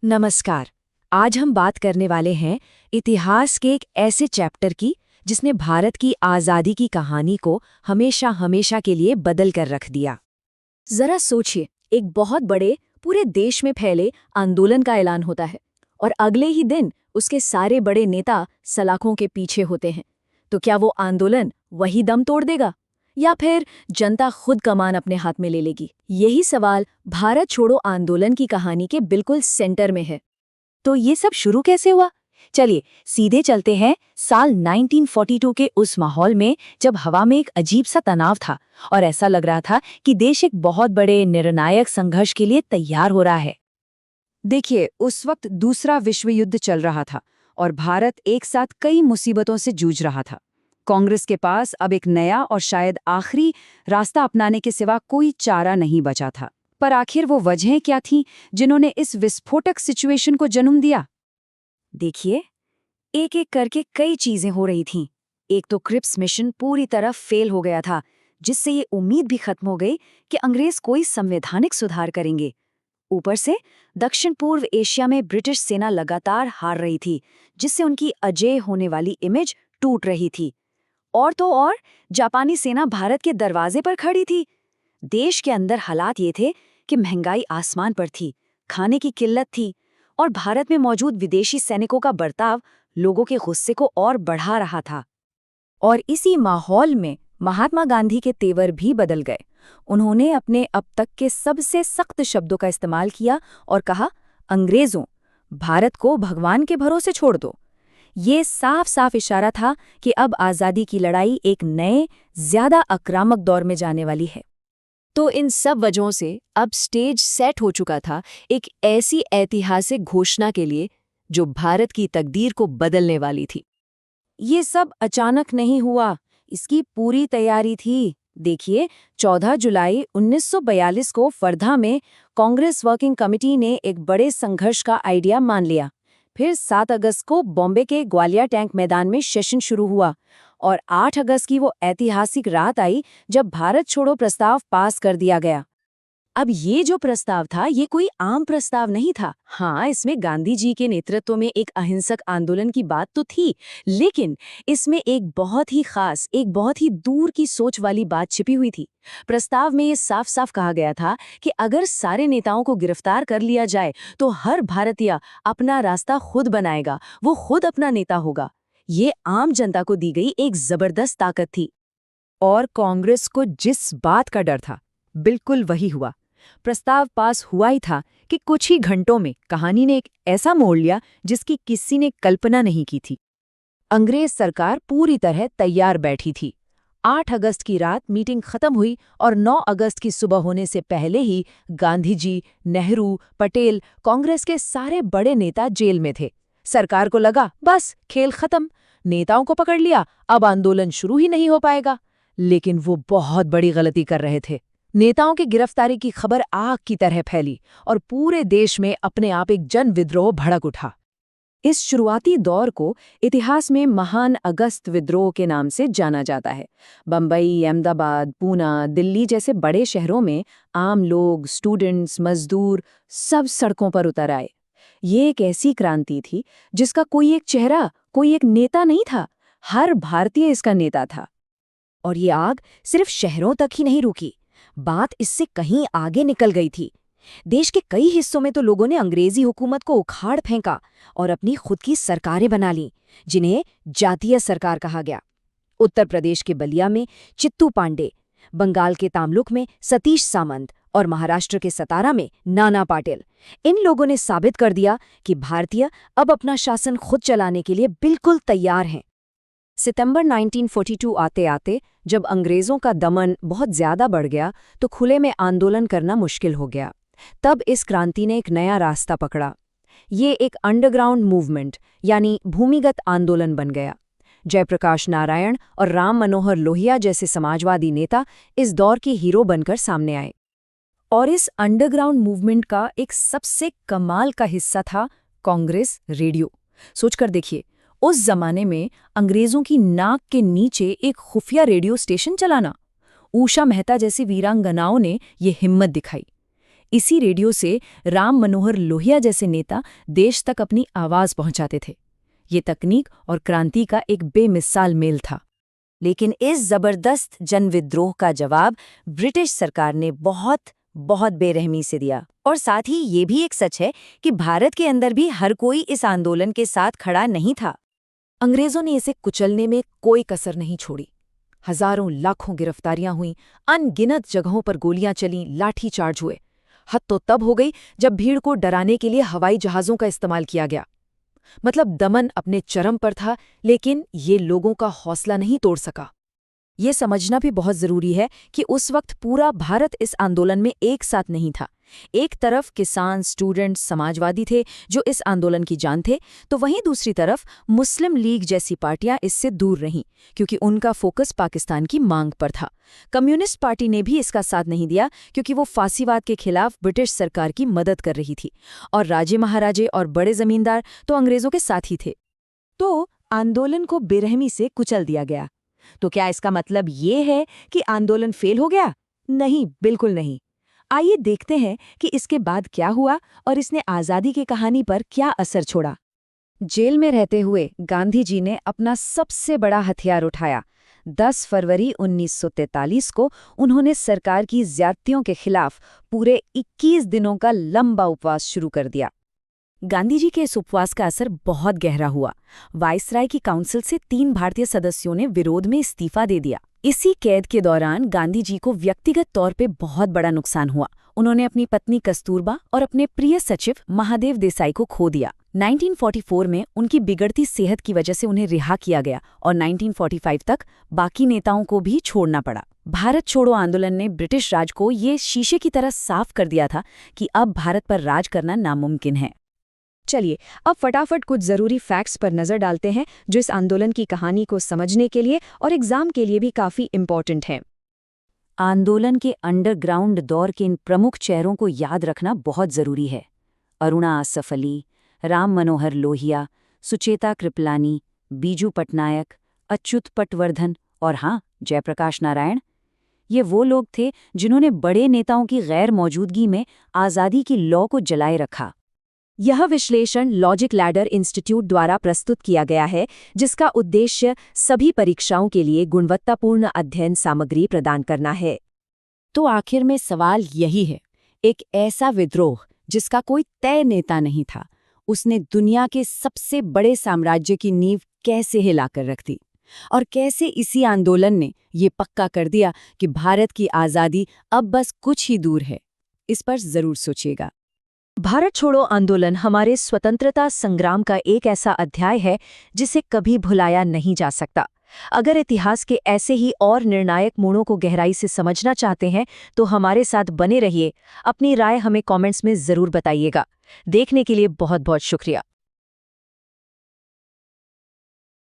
नमस्कार। आज हम बात करने वाले हैं इतिहास के एक ऐसे चैप्टर की जिसने भारत की आज़ादी की कहानी को हमेशा हमेशा के लिए बदल कर रख दिया। जरा सोचिए, एक बहुत बड़े पूरे देश में फैले आंदोलन का ऐलान होता है और अगले ही दिन उसके सारे बड़े नेता सलाखों के पीछे होते हैं। तो क्या वो आंदोलन वही दम तोड़ देगा या फिर जनता खुद कमान अपने हाथ में ले लेगी? यही सवाल भारत छोड़ो आंदोलन की कहानी के बिल्कुल सेंटर में है। तो ये सब शुरू कैसे हुआ? चलिए सीधे चलते हैं साल 1942 के उस माहौल में जब हवा में एक अजीब सा तनाव था और ऐसा लग रहा था कि देश एक बहुत बड़े निर्णायक संघर्ष के लिए तैयार हो रहा है। देखिए, उस वक्त दूसरा विश्व युद्ध चल रहा था और भारत एक साथ कई मुसीबतों से जूझ रहा था। कांग्रेस के पास अब एक नया और शायद आखिरी रास्ता अपनाने के सिवा कोई चारा नहीं बचा था। पर आखिर वो वजहें क्या थीं जिन्होंने इस विस्फोटक सिचुएशन को जन्म दिया? देखिए, एक एक करके कई चीजें हो रही थीं। एक तो क्रिप्स मिशन पूरी तरह फेल हो गया था, जिससे ये उम्मीद भी खत्म हो गई कि अंग्रेज कोई संवैधानिक सुधार करेंगे। ऊपर से दक्षिण पूर्व एशिया में ब्रिटिश सेना लगातार हार रही थी, जिससे उनकी अजेय होने वाली इमेज टूट रही थी। और तो और जापानी सेना भारत के दरवाजे पर खड़ी थी। देश के अंदर हालात ये थे कि महंगाई आसमान पर थी, खाने की किल्लत थी और भारत में मौजूद विदेशी सैनिकों का बर्ताव लोगों के गुस्से को और बढ़ा रहा था। और इसी माहौल में महात्मा गांधी के तेवर भी बदल गए। उन्होंने अपने अब तक के सबसे सख्त शब्दों का इस्तेमाल किया और कहा, अंग्रेजों, भारत को भगवान के भरोसे छोड़ दो। ये साफ साफ इशारा था कि अब आज़ादी की लड़ाई एक नए, ज्यादा आक्रामक दौर में जाने वाली है। तो इन सब वजहों से अब स्टेज सेट हो चुका था एक ऐसी ऐतिहासिक घोषणा के लिए जो भारत की तकदीर को बदलने वाली थी। ये सब अचानक नहीं हुआ, इसकी पूरी तैयारी थी। देखिए, 14 जुलाई 1942 को वर्धा में कांग्रेस वर्किंग कमेटी ने एक बड़े संघर्ष का आइडिया मान लिया। फिर 7 अगस्त को बॉम्बे के ग्वालियर टैंक मैदान में सेशन शुरू हुआ और 8 अगस्त की वो ऐतिहासिक रात आई जब भारत छोड़ो प्रस्ताव पास कर दिया गया। अब ये जो प्रस्ताव था, ये कोई आम प्रस्ताव नहीं था। हाँ, इसमें गांधी जी के नेतृत्व में एक अहिंसक आंदोलन की बात तो थी, लेकिन इसमें एक बहुत ही खास, एक बहुत ही दूर की सोच वाली बात छिपी हुई थी। प्रस्ताव में ये साफ साफ कहा गया था कि अगर सारे नेताओं को गिरफ्तार कर लिया जाए तो हर भारतीय अपना रास्ता खुद बनाएगा, वो खुद अपना नेता होगा। ये आम जनता को दी गई एक जबरदस्त ताकत थी। और कांग्रेस को जिस बात का डर था, बिल्कुल वही हुआ। प्रस्ताव पास हुआ ही था कि कुछ ही घंटों में कहानी ने एक ऐसा मोड़ लिया जिसकी किसी ने कल्पना नहीं की थी। अंग्रेज सरकार पूरी तरह तैयार बैठी थी। 8 अगस्त की रात मीटिंग खत्म हुई और 9 अगस्त की सुबह होने से पहले ही गांधी जी, नेहरू, पटेल, कांग्रेस के सारे बड़े नेता जेल में थे। सरकार को लगा बस खेल खत्म, नेताओं को पकड़ लिया, अब आंदोलन शुरू ही नहीं हो पाएगा। लेकिन वो बहुत बड़ी गलती कर रहे थे। नेताओं की गिरफ्तारी की खबर आग की तरह फैली और पूरे देश में अपने आप एक जन विद्रोह भड़क उठा। इस शुरुआती दौर को इतिहास में महान अगस्त विद्रोह के नाम से जाना जाता है। बम्बई, अहमदाबाद, पूना, दिल्ली जैसे बड़े शहरों में आम लोग, स्टूडेंट्स, मजदूर सब सड़कों पर उतर आए। ये एक ऐसी क्रांति थी जिसका कोई एक चेहरा, कोई एक नेता नहीं था। हर भारतीय इसका नेता था। और ये आग सिर्फ शहरों तक ही नहीं रुकी, बात इससे कहीं आगे निकल गई थी। देश के कई हिस्सों में तो लोगों ने अंग्रेजी हुकूमत को उखाड़ फेंका और अपनी खुद की सरकारें बना लीं, जिन्हें जातीय सरकार कहा गया। उत्तर प्रदेश के बलिया में चित्तू पांडे, बंगाल के तामलुक में सतीश सामंत और महाराष्ट्र के सतारा में नाना पाटिल, इन लोगों ने साबित कर दिया कि भारतीय अब अपना शासन खुद चलाने के लिए बिल्कुल तैयार हैं। सितंबर 1942 आते आते जब अंग्रेजों का दमन बहुत ज्यादा बढ़ गया तो खुले में आंदोलन करना मुश्किल हो गया। तब इस क्रांति ने एक नया रास्ता पकड़ा। ये एक अंडरग्राउंड मूवमेंट यानी भूमिगत आंदोलन बन गया। जयप्रकाश नारायण और राम मनोहर लोहिया जैसे समाजवादी नेता इस दौर के हीरो बनकर सामने आए। और इस अंडरग्राउंड मूवमेंट का एक सबसे कमाल का हिस्सा था कांग्रेस रेडियो। सोचकर देखिए, उस जमाने में अंग्रेजों की नाक के नीचे एक खुफिया रेडियो स्टेशन चलाना। उषा मेहता जैसी वीरांगनाओं ने ये हिम्मत दिखाई। इसी रेडियो से राम मनोहर लोहिया जैसे नेता देश तक अपनी आवाज पहुंचाते थे। ये तकनीक और क्रांति का एक बेमिसाल मेल था। लेकिन इस जबरदस्त जनविद्रोह का जवाब ब्रिटिश सरकार ने बहुत बेरहमी से दिया। और साथ ही ये भी एक सच है कि भारत के अंदर भी हर कोई इस आंदोलन के साथ खड़ा नहीं था। अंग्रेजों ने इसे कुचलने में कोई कसर नहीं छोड़ी। हजारों लाखों गिरफ्तारियां हुईं, अनगिनत जगहों पर गोलियां चलीं, लाठीचार्ज हुए। हद तो तब हो गई जब भीड़ को डराने के लिए हवाई जहाज़ों का इस्तेमाल किया गया। मतलब दमन अपने चरम पर था, लेकिन ये लोगों का हौसला नहीं तोड़ सका। ये समझना भी बहुत जरूरी है कि उस वक्त पूरा भारत इस आंदोलन में एक साथ नहीं था। एक तरफ किसान, स्टूडेंट्स, समाजवादी थे जो इस आंदोलन की जान थे, तो वहीं दूसरी तरफ मुस्लिम लीग जैसी पार्टियां इससे दूर रहीं, क्योंकि उनका फोकस पाकिस्तान की मांग पर था। कम्युनिस्ट पार्टी ने भी इसका साथ नहीं दिया, क्योंकि वो फांसीवाद के खिलाफ ब्रिटिश सरकार की मदद कर रही थी, और राजे महाराजे और बड़े जमींदार तो अंग्रेजों के साथ ही थे। तो आंदोलन को बेरहमी से कुचल दिया गया। तो क्या इसका मतलब ये है कि आंदोलन फेल हो गया? नहीं, बिल्कुल नहीं। आइए देखते हैं कि इसके बाद क्या हुआ और इसने आज़ादी की कहानी पर क्या असर छोड़ा। जेल में रहते हुए गांधी जी ने अपना सबसे बड़ा हथियार उठाया। 10 फरवरी 1943 को उन्होंने सरकार की ज्यादतियों के खिलाफ पूरे 21 दिनों का लंबा उपवास शुरू कर दिया। गांधी जी के इस उपवास का असर बहुत गहरा हुआ। वायसराय की काउंसिल से 3 भारतीय सदस्यों ने विरोध में इस्तीफा दे दिया। इसी कैद के दौरान गांधी जी को व्यक्तिगत तौर पे बहुत बड़ा नुकसान हुआ। उन्होंने अपनी पत्नी कस्तूरबा और अपने प्रिय सचिव महादेव देसाई को खो दिया। 1944 में उनकी बिगड़ती सेहत की वजह से उन्हें रिहा किया गया और 1945 तक बाकी नेताओं को भी छोड़ना पड़ा। भारत छोड़ो आंदोलन ने ब्रिटिश राज को ये शीशे की तरह साफ कर दिया था कि अब भारत पर राज करना नामुमकिन है। चलिए अब फटाफट कुछ ज़रूरी फैक्ट्स पर नज़र डालते हैं जो इस आंदोलन की कहानी को समझने के लिए और एग्जाम के लिए भी काफ़ी इम्पोर्टेंट हैं। आंदोलन के अंडरग्राउंड दौर के इन प्रमुख चेहरों को याद रखना बहुत ज़रूरी है। अरुणा आसफ अली, राम मनोहर लोहिया, सुचेता कृपलानी, बीजू पटनायक, अच्युत पटवर्धन और हाँ, जयप्रकाश नारायण। ये वो लोग थे जिन्होंने बड़े नेताओं की गैर मौजूदगी में आज़ादी की लौ को जलाए रखा। यह विश्लेषण लॉजिक लैडर इंस्टीट्यूट द्वारा प्रस्तुत किया गया है, जिसका उद्देश्य सभी परीक्षाओं के लिए गुणवत्तापूर्ण अध्ययन सामग्री प्रदान करना है। तो आखिर में सवाल यही है, एक ऐसा विद्रोह जिसका कोई तय नेता नहीं था, उसने दुनिया के सबसे बड़े साम्राज्य की नींव कैसे हिलाकर रख दी? और कैसे इसी आंदोलन ने ये पक्का कर दिया कि भारत की आज़ादी अब बस कुछ ही दूर है? इस पर जरूर सोचिएगा। भारत छोड़ो आंदोलन हमारे स्वतंत्रता संग्राम का एक ऐसा अध्याय है जिसे कभी भुलाया नहीं जा सकता। अगर इतिहास के ऐसे ही और निर्णायक मोड़ों को गहराई से समझना चाहते हैं तो हमारे साथ बने रहिए। अपनी राय हमें कमेंट्स में जरूर बताइएगा। देखने के लिए बहुत बहुत शुक्रिया।